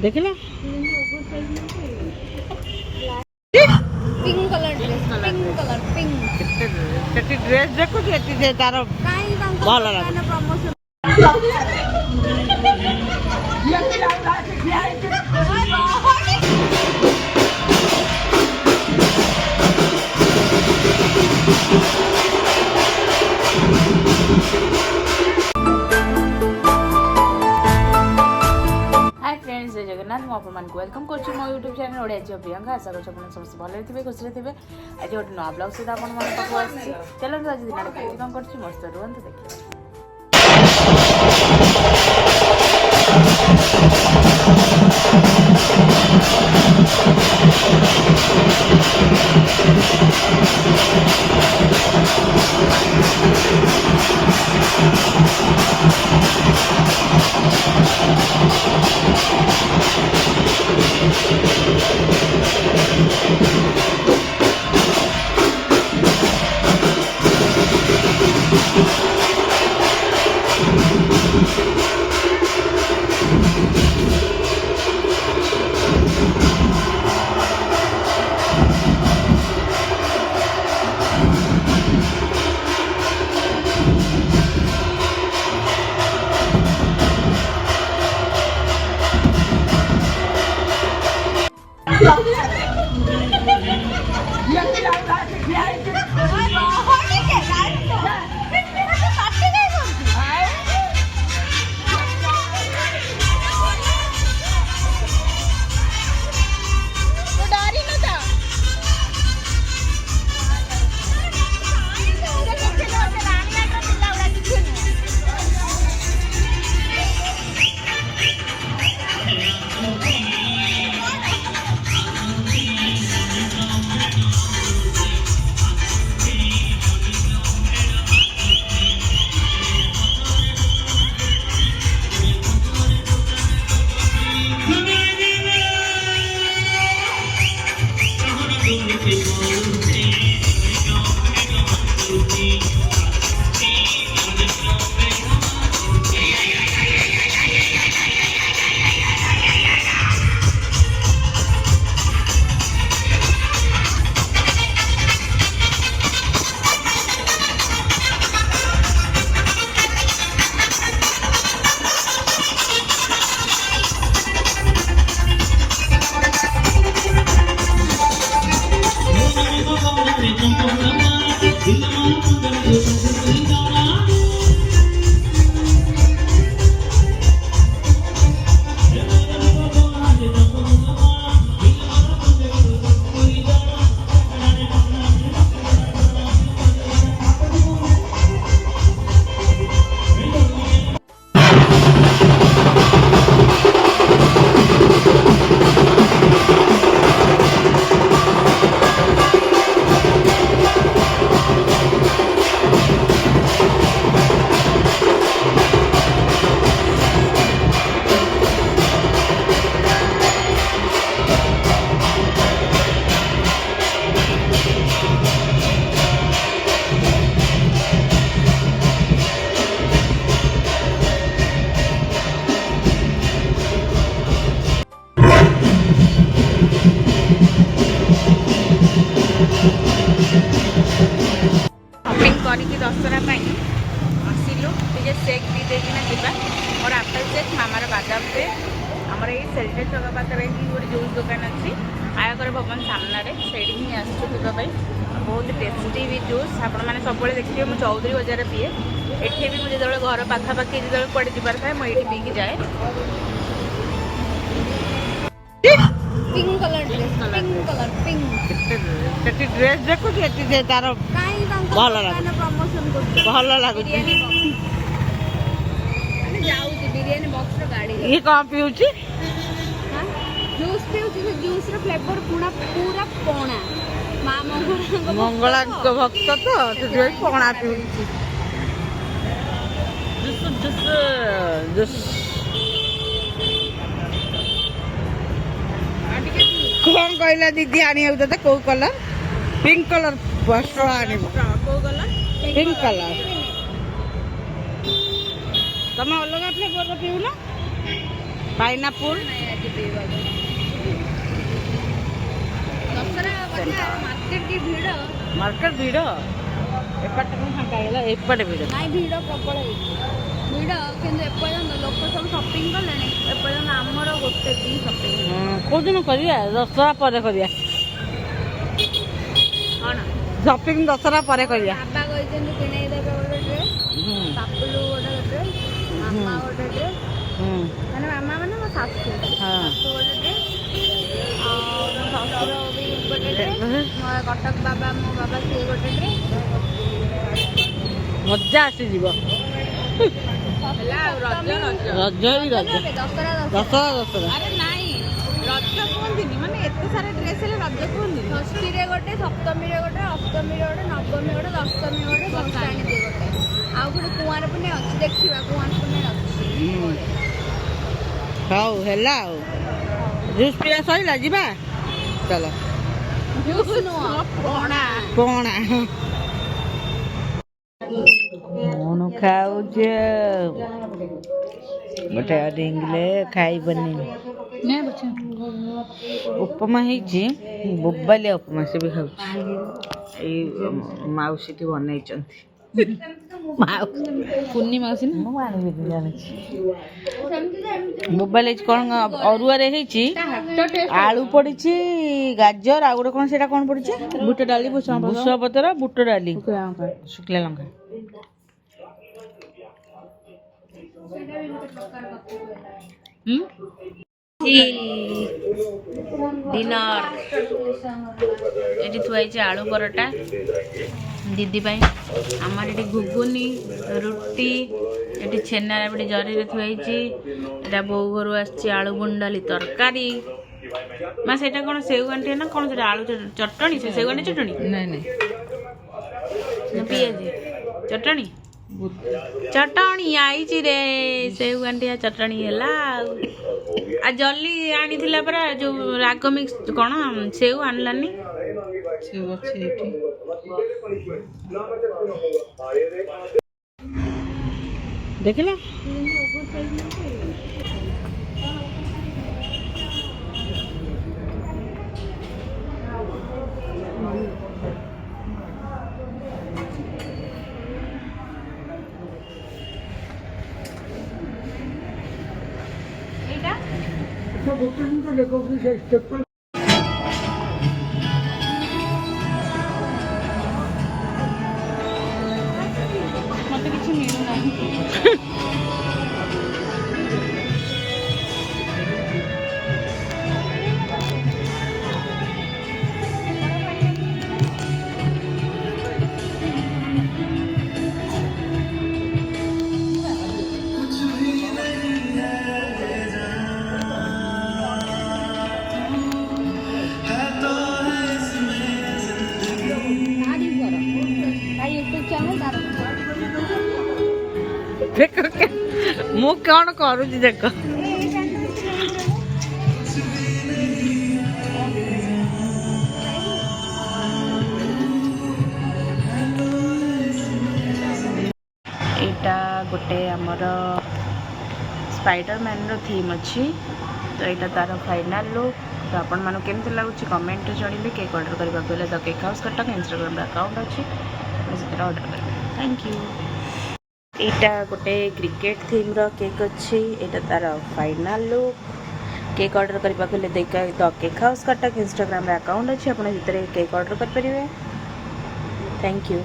ଦେଖିଲ pink colour dress, pink colour, pink. ସେଠି dress ଦେଖୁଛି ଏଠି ଯେ ତାର ଭଲ ଲାଗୁଛି। ପ୍ରମୋସନ जय जगन्नाथ मुझे वेलकम कर यूट्यूब चैनल ओडिया झील प्रियंका आशा कर समस्त भले थे खुशी थे आज गोटे नुआ ब्लॉग सहित आप पाखु आसी चलते आज दिन कौन कर मस्त रुहतु देखिए। दशहरा आसिलु टे सेक पी देना जावा और आपेल सेक मामार बादाम से आमर ये सेल्टे छक पाखे गोटे जूस दुकान अच्छी आयकर भवन सामने से ही आसपाई बहुत टेस्टी भी जूस आपण मैंने सब देखिए मुझे चौधरी बजार पीए एठे भी मुझे जो घर पाखापाखि जो कड़े जबार था मुझे पीकी जाए। Pink colour dress, pink colour, pink. ସେଠି ଡ୍ରେସ୍ ଦେଖୁଛି ଏଠି ଯେ ତାର ଭଲ ଲାଗୁଛି। ପ୍ରମୋସନ କରୁଛି ଭଲ ଲାଗୁଛି। ମାନେ ଯାଉଛି ବିରିୟାନୀ ବକ୍ସ ର ଗାଡି। ଇଏ କଣ ପିଉଛି? ଜୁସ୍ ପିଉଛି ସେ ଜୁସ୍ ର ଫ୍ଲେଭର ପୁରା ପଣା। ମା ମଙ୍ଗଳାଙ୍କ ଭକ୍ତ ତ ସେଥିପାଇଁ ପଣା ପିଉଛି। ଜୁସ୍ कौन कहला दीदी आनी तो कौ कलर पिंक कलर बस्ट्र आने पिंक कलर तुम अलग फ्लेवर पीऊ ना पाइनापुल ପିଇବାକୁ। ଦଶହରା କଥା ମାର୍କେଟ କି ଭିଡ଼? ମାର୍କେଟ ଭିଡ଼, ଏପଟେ କଣ ଫାଙ୍କା ହେଇଗଲା, ଏପଟେ ଭିଡ଼। ନାଇଁ ଭିଡ଼ ପ୍ରବଳ ହେଇଛି ଭିଡ଼, କିନ୍ତୁ ଏପର୍ଯ୍ୟନ୍ତ ଲୋକ ସବୁ ସପିଂ କଲେଣି, ଏପର୍ଯ୍ୟନ୍ତ ଆମର ଗୋଟେ ଦିନ ସପିଂ। କୋଉଦିନ କରିବା? ଦଶହରା ପରେ କରିବା। କ'ଣ ସପିଂ ଦଶହରା ପରେ କରିବା। ବାବା କହିଛନ୍ତି କିଣେଇ ଦେବେ ଗୋଟେ ଡ୍ରେସ୍, ପାପୁଲୁ ଗୋଟେ ଡ୍ରେସ୍, ମାମା ଗୋଟେ ଡ୍ରେସ୍, ମାନେ ମାମା ମାନେ ମୋ ଶାଶୁ ଶାଶୁ ଗୋଟେ ଡ୍ରେସ୍, ଆଉ ମୋ ଶ୍ୱଶୁର ବି ଗୋଟେ ଡ୍ରେସ୍, ମୋ କଟକ ବାବା ମୋ ବାବା ସିଏ ଗୋଟେ ଡ୍ରେସ୍। ମଜା ଆସିଯିବ। ହେଲା ଆଉ ରଜ ରଜ ହିଁ ରଜ, ଦଶହରା ଦଶହରା ଦଶହରା। ଆରେ ନାଇଁ ରଜ କୁହନ୍ତିନି, ମାନେ ଏତେ ସାରା ଡ୍ରେସ୍ ହେଲେ ରଜ କୁହନ୍ତିନି। ଷଷ୍ଠୀରେ ଗୋଟେ, ସପ୍ତମୀରେ ଗୋଟେ, ଅଷ୍ଟମୀରେ ଗୋଟେ, ନବମୀ ଗୋଟେ, ଦଶମୀ ଗୋଟେ, ଭସାଣୀରେ ଗୋଟେ, ଆଉ ଗୋଟେ କୁଆଁର ପୁନେଇ ଅଛି, ଦେଖିବା କୁଆଁର ପୁନେଇ ଅଛି। ହଉ ହେଲା ଆଉ ଜୁସ୍ ପିଇବା ସରିଲା, ଯିବା ଚାଲ। ଜୁସ୍ ନୁହଁ ପଣା। ପଣା କଣ ଖାଉଛ? ଗୋଟେ ରିଙ୍ଗଲେ ଖାଇବନି। ଉପମା ହେଇଛି, ବୋବାଲିଆ ଉପମା, ସେ ବି ଖାଉଛି। ଏଇ ମାଉସୀଟି ବନେଇଛନ୍ତି। କୁନି ମାଉସୀ ନା ମୁଁ ଆଣିବି ଜାଣିଛି। ବୋବାଲି ହେଇଛି କଣ? ଅରୁଆରେ ହେଇଛି, ଆଳୁ ପଡିଛି, ଗାଜର, ଆଉ ଗୋଟେ କଣ ସେଇଟା କଣ ପଡିଛି? ବୁଟ ଡାଲି, ଭୂଷଙ୍ଗ ପତ୍ର, ବୁଟ ଡାଲି, ଶୁଖିଲା ଲଙ୍କା। ଡିନର ଏଠି ଥୁଆ ହେଇଛି ଆଳୁ ପରଟା ଦିଦି ପାଇଁ, ଆମର ଏଠି ଘୁଗୁନି, ରୁଟି, ଏଠି ଛେନା ଏପଟେ ଜରିରେ ଥୁଆ ହେଇଛି, ଏଟା ବୋଉ ଘରୁ ଆସିଛି ଆଳୁ ଗୁଣ୍ଡାଲି ତରକାରୀ। ମା ସେଇଟା କ'ଣ ସେଉ ଗାଣ୍ଠିଆ ନା କ'ଣ? ସେଟା ଆଳୁ ଚଟଣି, ସେ ସେଉ ଗାଣ୍ଠିଆ ଚଟଣି? ନାଇଁ ନାଇଁ, ପିଆଜି ଚଟଣି, ଚଟଣି ଆଇଛି ରେ, ସେଉ ଗାଣ୍ଠିଆ ଚଟଣି ହେଲା ଆଉ। ଆଉ ଜଲ୍ଦି ଆଣିଥିଲା ପରା ଯୋଉ ରାଗ ମିକ୍ସ, କ'ଣ ସେଉ ଆଣିଲାନି? ସେଉ ଅଛି ଏଠି। ଦେଖିଲ ମତେ କିଛି ମିଳୁନାହିଁ। ଦେଖ ମୁଁ କ'ଣ କରୁଛି ଦେଖ। ଏଇଟା ଗୋଟେ ଆମର ସ୍ପାଇଡରମ୍ୟାନର ଥିମ୍ ଅଛି, ତ ଏଇଟା ତାର ଫାଇନାଲ୍ ଲୁକ୍। ତ ଆପଣମାନଙ୍କୁ କେମିତି ଲାଗୁଛି କମେଣ୍ଟରେ ଜଣାଇବେ। କେକ୍ ଅର୍ଡ଼ର କରିବାକୁ ହେଲେ ଦ କେକ୍ ହାଉସ୍ କଟକ ଇନଷ୍ଟାଗ୍ରାମରେ ଆକାଉଣ୍ଟ ଅଛି, ଆପଣ ସେଥିରେ ଅର୍ଡ଼ର କରିବେ। Thank you. ଏଇଟା ଗୋଟେ କ୍ରିକେଟ୍ ଥିମ୍ର କେକ୍ ଅଛି, ଏଇଟା ତାର ଫାଇନାଲ୍ ଲୁକ୍। କେକ୍ ଅର୍ଡ଼ର କରିବାକୁ ହେଲେ ଦ କେକ୍ ହାଉସ୍ କଟକ ଇନଷ୍ଟାଗ୍ରାମରେ ଆକାଉଣ୍ଟ ଅଛି, ଆପଣ ସେଥିରେ କେକ୍ ଅର୍ଡ଼ର କରିପାରିବେ। Thank you.